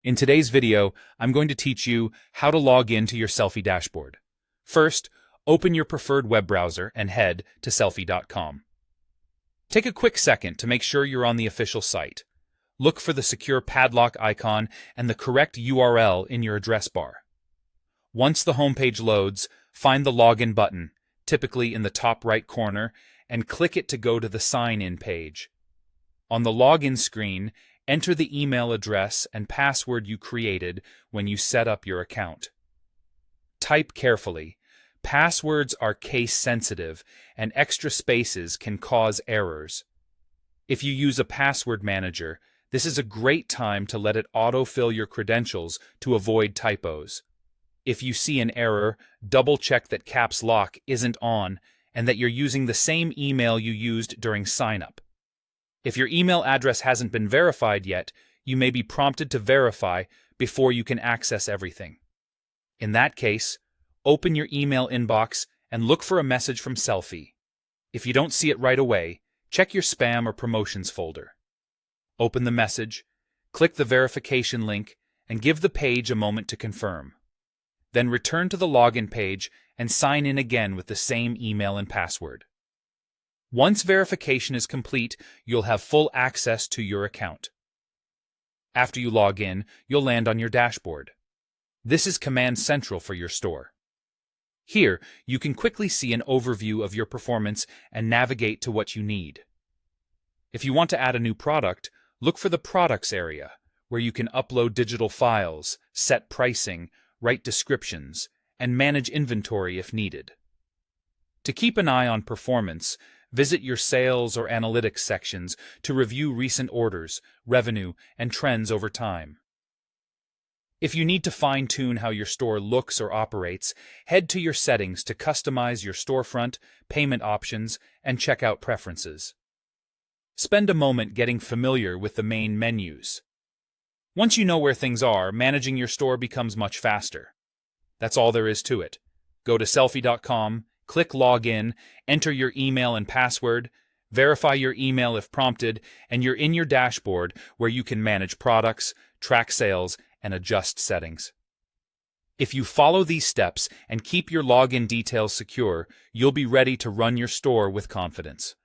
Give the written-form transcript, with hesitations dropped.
In today's video, I'm going to teach you how to log into your Sellfy dashboard. First, open your preferred web browser and head to sellfy.com. Take a quick second to make sure you're on the official site. Look for the secure padlock icon and the correct URL in your address bar. Once the homepage loads, find the login button, typically in the top right corner, and click it to go to the sign-in page. On the login screen, enter the email address and password you created when you set up your account. Type carefully. Passwords are case-sensitive, and extra spaces can cause errors. If you use a password manager, this is a great time to let it autofill your credentials to avoid typos. If you see an error, double-check that caps lock isn't on and that you're using the same email you used during sign-up. If your email address hasn't been verified yet, you may be prompted to verify before you can access everything. In that case, open your email inbox and look for a message from Sellfy. If you don't see it right away, check your spam or promotions folder. Open the message, click the verification link, and give the page a moment to confirm. Then return to the login page and sign in again with the same email and password. Once verification is complete, you'll have full access to your account. After you log in, you'll land on your dashboard. This is Command Central for your store. Here, you can quickly see an overview of your performance and navigate to what you need. If you want to add a new product, look for the Products area, where you can upload digital files, set pricing, write descriptions, and manage inventory if needed. To keep an eye on performance, visit your sales or analytics sections to review recent orders, revenue, and trends over time. If you need to fine-tune how your store looks or operates, head to your settings to customize your storefront, payment options, and checkout preferences. Spend a moment getting familiar with the main menus. Once you know where things are, managing your store becomes much faster. That's all there is to it. Go to sellfy.com, click Login, enter your email and password, verify your email if prompted, and you're in your dashboard where you can manage products, track sales, and adjust settings. If you follow these steps and keep your login details secure, you'll be ready to run your store with confidence.